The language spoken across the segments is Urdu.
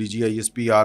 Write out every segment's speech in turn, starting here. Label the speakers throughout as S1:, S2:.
S1: DGISPR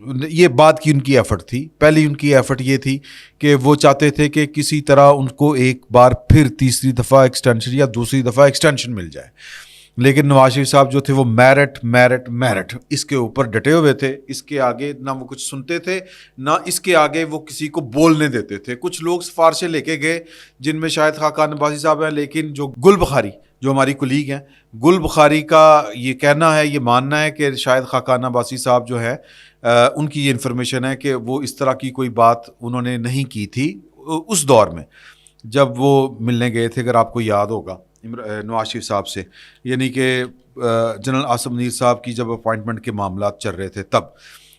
S1: یہ بات کی ان کی ایفرٹ تھی. پہلی ان کی ایفرٹ یہ تھی کہ وہ چاہتے تھے کہ کسی طرح ان کو ایک بار پھر تیسری دفعہ ایکسٹینشن یا دوسری دفعہ ایکسٹینشن مل جائے. لیکن نواز شریف صاحب جو تھے وہ میرٹ اس کے اوپر ڈٹے ہوئے تھے. اس کے آگے نہ وہ کچھ سنتے تھے, نہ اس کے آگے وہ کسی کو بولنے دیتے تھے. کچھ لوگ سفارشیں لے کے گئے جن میں شاہد خاقان عباسی صاحب ہیں, لیکن جو گل بخاری جو ہماری کلیگ ہیں, گل بخاری کا یہ کہنا ہے, یہ ماننا ہے کہ شاہد خاقان عباسی صاحب جو ہے ان کی یہ انفارمیشن ہے کہ وہ اس طرح کی کوئی بات انہوں نے نہیں کی تھی اس دور میں جب وہ ملنے گئے تھے. اگر آپ کو یاد ہوگا نواز شریف صاحب سے, یعنی کہ جنرل عاصم منیر صاحب کی جب اپوائنٹمنٹ کے معاملات چل رہے تھے تب.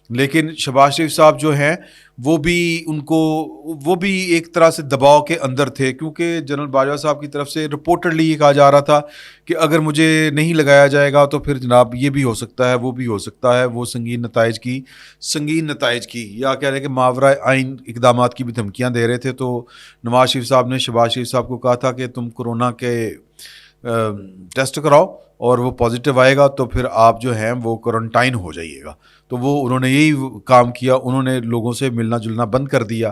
S1: لیکن شہباز شریف صاحب جو ہیں وہ بھی ایک طرح سے دباؤ کے اندر تھے, کیونکہ جنرل باجوہ صاحب کی طرف سے رپورٹڈلی یہ کہا جا رہا تھا کہ اگر مجھے نہیں لگایا جائے گا تو پھر جناب یہ بھی ہو سکتا ہے, وہ بھی ہو سکتا ہے. وہ سنگین نتائج کی یا کہہ رہے کہ ماورائے آئین اقدامات کی بھی دھمکیاں دے رہے تھے. تو نواز شریف صاحب نے شہباز شریف صاحب کو کہا تھا کہ تم کورونا کے ٹیسٹ کراؤ اور وہ پازیٹیو آئے گا تو پھر آپ جو ہیں وہ کوارنٹائن ہو جائیے گا. تو انہوں نے یہی کام کیا, انہوں نے لوگوں سے ملنا جلنا بند کر دیا.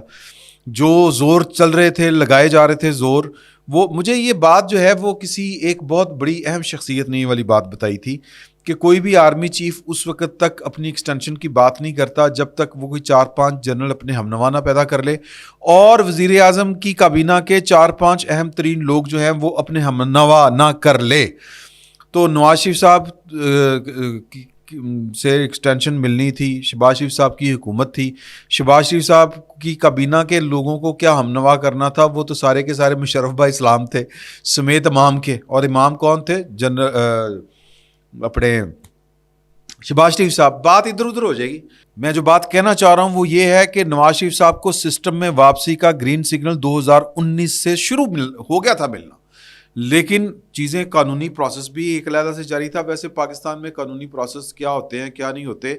S1: جو زور چل رہے تھے, لگائے جا رہے تھے زور, وہ مجھے یہ بات جو ہے وہ کسی ایک بہت بڑی اہم شخصیت نے یہ والی بات بتائی تھی کہ کوئی بھی آرمی چیف اس وقت تک اپنی ایکسٹینشن کی بات نہیں کرتا جب تک وہ کوئی 4-5 جنرل اپنے ہم نوا نہ پیدا کر لے, اور وزیر اعظم کی کابینہ کے 4-5 اہم ترین لوگ جو ہیں وہ اپنے ہم نوا نہ کر لے. تو نواز شریف صاحب سے ایکسٹینشن ملنی تھی, شہباز شریف صاحب کی حکومت تھی, شہباز شریف صاحب کی کابینہ کے لوگوں کو کیا ہم نوا کرنا تھا. وہ تو سارے کے سارے مشرف بھائی اسلام تھے سمیت امام کے, اور امام کون تھے؟ اپنے شہباز شریف صاحب. بات ادھر ادھر ہو جائے گی. میں جو بات کہنا چاہ رہا ہوں وہ یہ ہے کہ نواز شریف صاحب کو سسٹم میں واپسی کا گرین سگنل 2019 سے شروع ہو گیا تھا ملنا, لیکن چیزیں قانونی پروسیس بھی ایک علیحدہ سے جاری تھا. ویسے پاکستان میں قانونی پروسیس کیا ہوتے ہیں کیا نہیں ہوتے,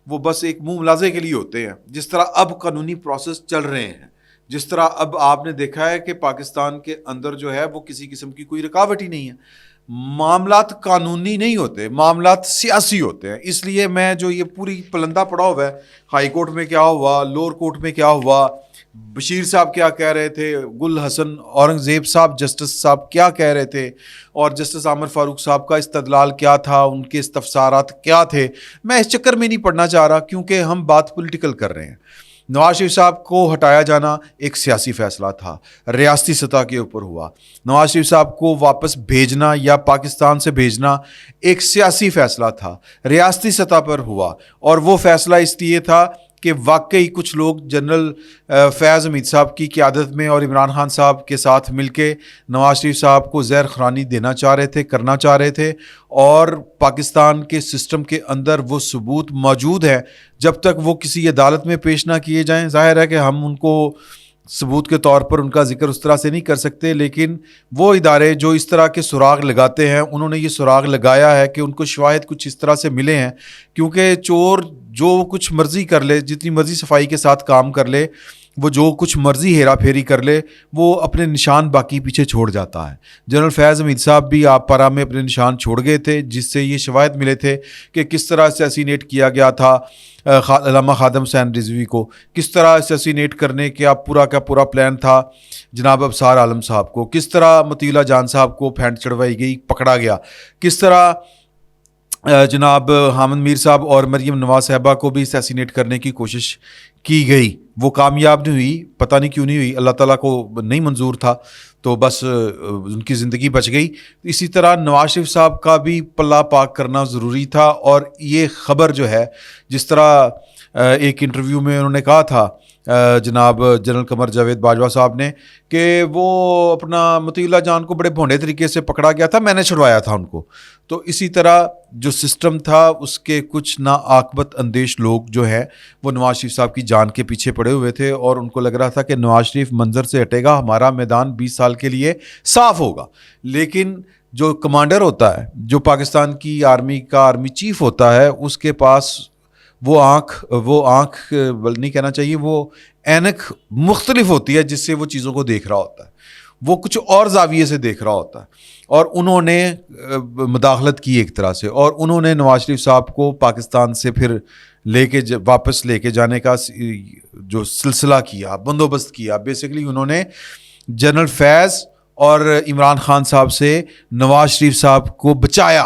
S1: وہ بس ایک منہ ملازے کے لیے ہوتے ہیں. جس طرح اب قانونی پروسیس چل رہے ہیں, جس طرح اب آپ نے دیکھا ہے کہ پاکستان کے اندر جو ہے وہ کسی قسم کی کوئی رکاوٹ ہی نہیں ہے. معاملات قانونی نہیں ہوتے, معاملات سیاسی ہوتے ہیں. اس لیے میں جو یہ پوری پلندہ پڑا ہوا ہے, ہائی کورٹ میں کیا ہوا, لوور کورٹ میں کیا ہوا, بشیر صاحب کیا کہہ رہے تھے, گل حسن اورنگزیب صاحب جسٹس صاحب کیا کہہ رہے تھے, اور جسٹس عامر فاروق صاحب کا استدلال کیا تھا, ان کے استفسارات کیا تھے, میں اس چکر میں نہیں پڑھنا چاہ رہا کیونکہ ہم بات پولیٹیکل کر رہے ہیں. نواز شریف صاحب کو ہٹایا جانا ایک سیاسی فیصلہ تھا, ریاستی سطح کے اوپر ہوا. نواز شریف صاحب کو واپس بھیجنا یا پاکستان سے بھیجنا ایک سیاسی فیصلہ تھا, ریاستی سطح پر ہوا. اور وہ فیصلہ اس لیے تھا کہ واقعی کچھ لوگ جنرل فیاض حمید صاحب کی قیادت میں اور عمران خان صاحب کے ساتھ مل کے نواز شریف صاحب کو زہر خورانی دینا چاہ رہے تھے, کرنا چاہ رہے تھے. اور پاکستان کے سسٹم کے اندر وہ ثبوت موجود ہے, جب تک وہ کسی عدالت میں پیش نہ کیے جائیں ظاہر ہے کہ ہم ان کو ثبوت کے طور پر ان کا ذکر اس طرح سے نہیں کر سکتے. لیکن وہ ادارے جو اس طرح کے سراغ لگاتے ہیں, انہوں نے یہ سراغ لگایا ہے کہ ان کو شواہد کچھ اس طرح سے ملے ہیں, کیونکہ چور جو کچھ مرضی کر لے, جتنی مرضی صفائی کے ساتھ کام کر لے, وہ جو کچھ مرضی ہیرا پھیری کر لے, وہ اپنے نشان باقی پیچھے چھوڑ جاتا ہے. جنرل فیاض حمید صاحب بھی آپ پارا میں اپنے نشان چھوڑ گئے تھے, جس سے یہ شواہد ملے تھے کہ کس طرح اسیسینیٹ کیا گیا تھا علامہ خادم حسین رضوی کو, کس طرح اسیسینیٹ کرنے کا پورا پلان تھا جناب ابصار عالم صاحب کو, کس طرح مطیع اللہ جان صاحب کو پھینٹ چڑھوائی گئی, پکڑا گیا, کس طرح جناب حامد میر صاحب اور مریم نواز صاحبہ کو بھی اسیسینیٹ کرنے کی کوشش کی گئی. وہ کامیاب نہیں ہوئی, پتہ نہیں کیوں نہیں ہوئی, اللہ تعالیٰ کو نہیں منظور تھا, تو بس ان کی زندگی بچ گئی. اسی طرح نواز شریف صاحب کا بھی پلہ پاک کرنا ضروری تھا. اور یہ خبر جو ہے, جس طرح ایک انٹرویو میں انہوں نے کہا تھا جناب جنرل قمر جاوید باجوہ صاحب نے کہ وہ اپنا مطیع اللہ جان کو بڑے بھونڈے طریقے سے پکڑا گیا تھا, میں نے چھڑوایا تھا ان کو. تو اسی طرح جو سسٹم تھا اس کے کچھ ناعاقبت اندیش لوگ جو ہیں وہ نواز شریف صاحب کی جان کے پیچھے پڑے ہوئے تھے, اور ان کو لگ رہا تھا کہ نواز شریف منظر سے ہٹے گا, ہمارا میدان 20 سال کے لیے صاف ہوگا. لیکن جو کمانڈر ہوتا ہے, جو پاکستان کی آرمی کا آرمی چیف ہوتا ہے, اس کے پاس وہ آنکھ نہیں کہنا چاہیے, وہ اینک مختلف ہوتی ہے جس سے وہ چیزوں کو دیکھ رہا ہوتا ہے, وہ کچھ اور زاویے سے دیکھ رہا ہوتا ہے. اور انہوں نے مداخلت کی ایک طرح سے, اور انہوں نے نواز شریف صاحب کو پاکستان سے پھر واپس لے کے جانے کا جو سلسلہ کیا, بندوبست کیا, بیسیکلی انہوں نے جنرل فیض اور عمران خان صاحب سے نواز شریف صاحب کو بچایا,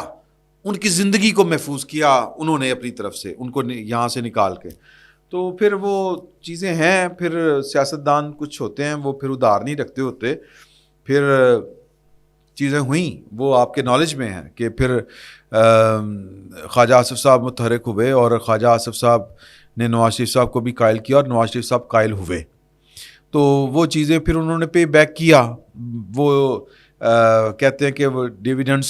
S1: ان کی زندگی کو محفوظ کیا انہوں نے اپنی طرف سے, ان کو یہاں سے نکال کے. تو پھر وہ چیزیں ہیں, پھر سیاستدان کچھ ہوتے ہیں وہ پھر ادھار نہیں رکھتے ہوتے, پھر چیزیں ہوئیں وہ آپ کے نالج میں ہیں کہ پھر خواجہ آصف صاحب متحرک ہوئے اور خواجہ آصف صاحب نے نواز شریف صاحب کو بھی قائل کیا اور نواز شریف صاحب قائل ہوئے. تو وہ چیزیں پھر انہوں نے پے بیک کیا. وہ کہتے ہیں کہ وہ ڈیویڈنڈس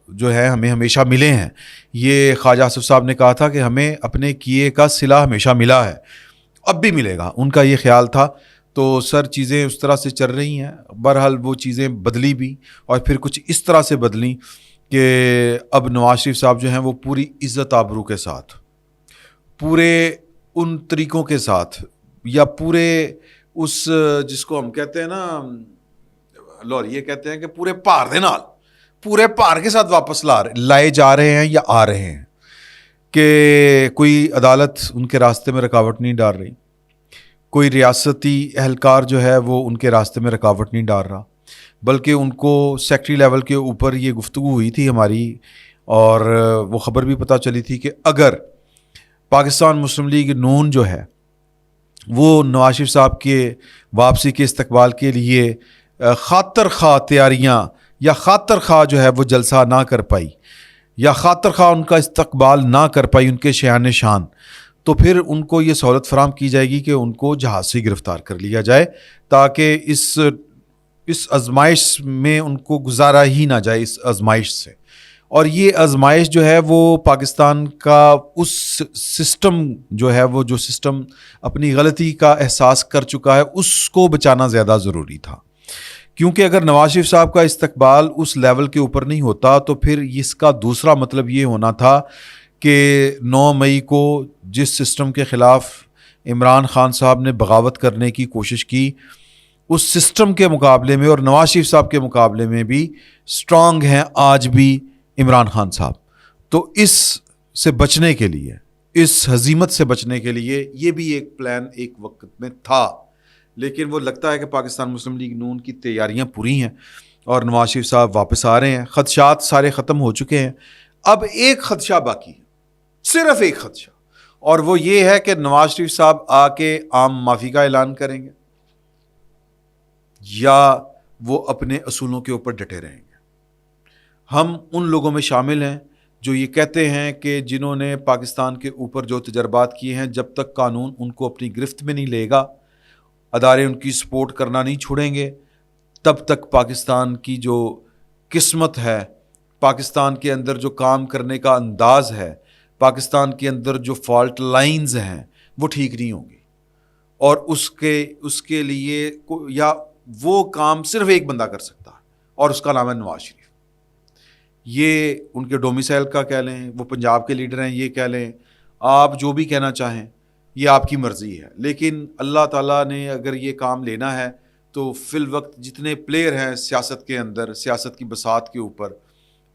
S1: جو ہے ہمیں ہمیشہ ملے ہیں. یہ خواجہ آصف صاحب نے کہا تھا کہ ہمیں اپنے کیے کا صلہ ہمیشہ ملا ہے, اب بھی ملے گا, ان کا یہ خیال تھا. تو سر چیزیں اس طرح سے چل رہی ہیں. بہرحال وہ چیزیں بدلی بھی اور پھر کچھ اس طرح سے بدلیں کہ اب نواز شریف صاحب جو ہیں وہ پوری عزت آبرو کے ساتھ, پورے ان طریقوں کے ساتھ, یا پورے اس جس کو ہم کہتے ہیں نا یہ کہتے ہیں کہ پورے پار دے نال, پورے پار کے ساتھ واپس لائے جا رہے ہیں یا آ رہے ہیں, کہ کوئی عدالت ان کے راستے میں رکاوٹ نہیں ڈال رہی, کوئی ریاستی اہلکار جو ہے وہ ان کے راستے میں رکاوٹ نہیں ڈال رہا, بلکہ ان کو سیکٹری لیول کے اوپر یہ گفتگو ہوئی تھی ہماری, اور وہ خبر بھی پتہ چلی تھی کہ اگر پاکستان مسلم لیگ نون جو ہے وہ نواز شریف صاحب کے واپسی کے استقبال کے لیے خاطر خواہ تیاریاں یا خاطر خواہ جو ہے وہ جلسہ نہ کر پائی, یا خاطر خواہ ان کا استقبال نہ کر پائی ان کے شایان شان, تو پھر ان کو یہ سہولت فراہم کی جائے گی کہ ان کو جہاز سے گرفتار کر لیا جائے, تاکہ اس آزمائش میں ان کو گزارا ہی نہ جائے اس آزمائش سے. اور یہ آزمائش جو ہے وہ پاکستان کا اس سسٹم جو ہے وہ جو سسٹم اپنی غلطی کا احساس کر چکا ہے اس کو بچانا زیادہ ضروری تھا. کیونکہ اگر نواز شریف صاحب کا استقبال اس لیول کے اوپر نہیں ہوتا تو پھر اس کا دوسرا مطلب یہ ہونا تھا کہ 9 مئی کو جس سسٹم کے خلاف عمران خان صاحب نے بغاوت کرنے کی کوشش کی, اس سسٹم کے مقابلے میں اور نواز شریف صاحب کے مقابلے میں بھی اسٹرانگ ہیں آج بھی عمران خان صاحب. تو اس سے بچنے کے لیے, اس ہزیمت سے بچنے کے لیے یہ بھی ایک پلان ایک وقت میں تھا, لیکن وہ لگتا ہے کہ پاکستان مسلم لیگ نون کی تیاریاں پوری ہیں اور نواز شریف صاحب واپس آ رہے ہیں. خدشات سارے ختم ہو چکے ہیں, اب ایک خدشہ باقی ہے, صرف ایک خدشہ, اور وہ یہ ہے کہ نواز شریف صاحب آ کے عام معافی کا اعلان کریں گے یا وہ اپنے اصولوں کے اوپر ڈٹے رہیں گے. ہم ان لوگوں میں شامل ہیں جو یہ کہتے ہیں کہ جنہوں نے پاکستان کے اوپر جو تجربات کیے ہیں, جب تک قانون ان کو اپنی گرفت میں نہیں لے گا, ادارے ان کی سپورٹ کرنا نہیں چھوڑیں گے, تب تک پاکستان کی جو قسمت ہے, پاکستان کے اندر جو کام کرنے کا انداز ہے, پاکستان کے اندر جو فالٹ لائنز ہیں وہ ٹھیک نہیں ہوں گی. اور اس کے لیے یا وہ کام صرف ایک بندہ کر سکتا ہے اور اس کا نام ہے نواز شریف. یہ ان کے ڈومیسائل کا کہہ لیں, وہ پنجاب کے لیڈر ہیں یہ کہہ لیں, آپ جو بھی کہنا چاہیں یہ آپ کی مرضی ہے. لیکن اللہ تعالیٰ نے اگر یہ کام لینا ہے تو فی الوقت جتنے پلیئر ہیں سیاست کے اندر, سیاست کی بساط کے اوپر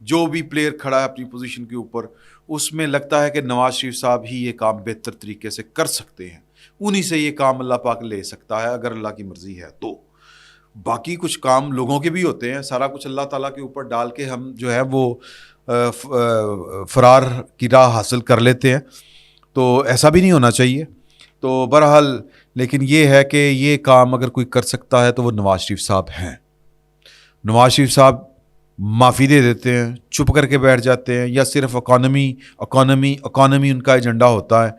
S1: جو بھی پلیئر کھڑا ہے اپنی پوزیشن کے اوپر, اس میں لگتا ہے کہ نواز شریف صاحب ہی یہ کام بہتر طریقے سے کر سکتے ہیں. انہی سے یہ کام اللہ پاک لے سکتا ہے اگر اللہ کی مرضی ہے تو. باقی کچھ کام لوگوں کے بھی ہوتے ہیں, سارا کچھ اللہ تعالیٰ کے اوپر ڈال کے ہم جو ہے وہ فرار کی راہ حاصل کر لیتے ہیں, تو ایسا بھی نہیں ہونا چاہیے. تو بہرحال لیکن یہ ہے کہ یہ کام اگر کوئی کر سکتا ہے تو وہ نواز شریف صاحب ہیں. نواز شریف صاحب معافی دے دیتے ہیں, چپ کر کے بیٹھ جاتے ہیں, یا صرف اکانومی ان کا ایجنڈا ہوتا ہے,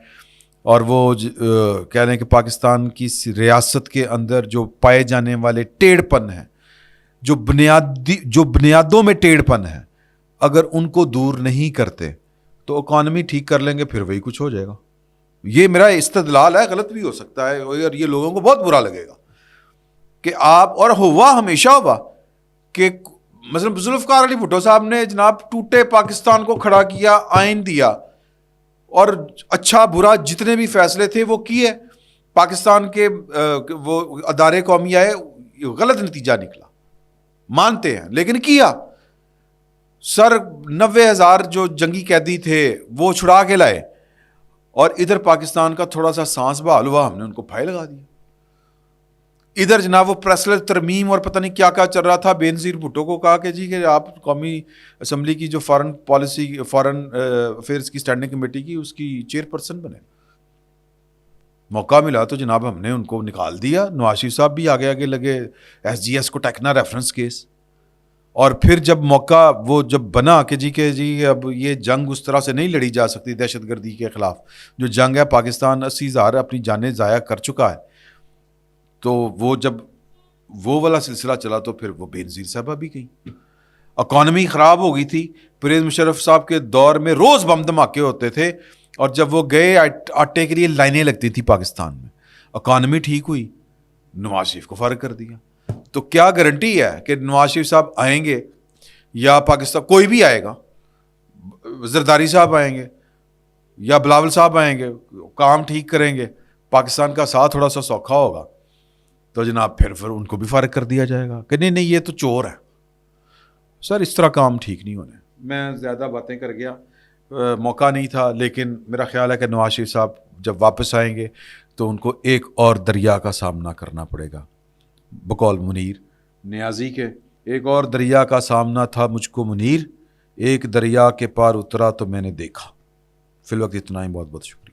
S1: اور وہ کہہ رہے ہیں کہ پاکستان کی ریاست کے اندر جو پائے جانے والے ٹیڑھ پن ہیں, جو بنیادوں میں ٹیڑھ پن ہے, اگر ان کو دور نہیں کرتے تو اکانومی ٹھیک کر لیں گے, پھر وہی کچھ ہو جائے گا. یہ میرا استدلال ہے, غلط بھی ہو سکتا ہے اور یہ لوگوں کو بہت برا لگے گا کہ آپ, اور ہوا ہمیشہ ہوا کہ مثلا ذوالفقار علی بھٹو صاحب نے جناب ٹوٹے پاکستان کو کھڑا کیا, آئین دیا, اور اچھا برا جتنے بھی فیصلے تھے وہ کیے, پاکستان کے وہ ادارے قومی آئے, غلط نتیجہ نکلا مانتے ہیں, لیکن کیا. سر 90,000 جو جنگی قیدی تھے وہ چھڑا کے لائے, اور ادھر پاکستان کا تھوڑا سا سانس بحال ہوا, ہم نے ان کو پھائے لگا دیا. ادھر جناب وہ پریسلر ترمیم اور پتہ نہیں کیا کیا چل رہا تھا. بینظیر بھٹو کو کہا کہ جی کہ آپ قومی اسمبلی کی جو فارن پالیسی فارن افیئرس کی اسٹینڈنگ کمیٹی کی اس کی چیئرپرسن بنے. موقع ملا تو جناب ہم نے ان کو نکال دیا. نواز شریف صاحب بھی آگے آگے لگے, ایس جی ایس کو ٹیکنا ریفرنس کیس. اور پھر جب موقع وہ جب بنا کہ جی اب یہ جنگ اس طرح سے نہیں لڑی جا سکتی دہشت گردی کے خلاف, جو جنگ ہے پاکستان 80,000 اپنی جانیں ضائع کر چکا ہے, تو وہ جب وہ والا سلسلہ چلا تو پھر وہ بینظیر صاحبہ بھی گئی. اکانومی خراب ہو گئی تھی. پرویز مشرف صاحب کے دور میں روز بم دھماکے ہوتے تھے, اور جب وہ گئے آٹے کے لیے لائنیں لگتی تھی پاکستان میں. اکانومی ٹھیک ہوئی, نواز شریف کو فارغ کر دیا. تو کیا گارنٹی ہے کہ نواز شریف صاحب آئیں گے یا پاکستان کوئی بھی آئے گا, زرداری صاحب آئیں گے یا بلاول صاحب آئیں گے, کام ٹھیک کریں گے, پاکستان کا ساتھ تھوڑا سا سوکھا ہوگا, تو جناب پھر ان کو بھی فارغ کر دیا جائے گا کہ نہیں یہ تو چور ہے. سر اس طرح کام ٹھیک نہیں ہونے. میں زیادہ باتیں کر گیا, موقع نہیں تھا, لیکن میرا خیال ہے کہ نواز شریف صاحب جب واپس آئیں گے تو ان کو ایک اور دریا کا سامنا کرنا پڑے گا. بقول منیر نیازی کے, ایک اور دریا کا سامنا تھا مجھ کو منیر, ایک دریا کے پار اترا تو میں نے دیکھا. فی الوقت اتنا ہی, بہت بہت شکریہ.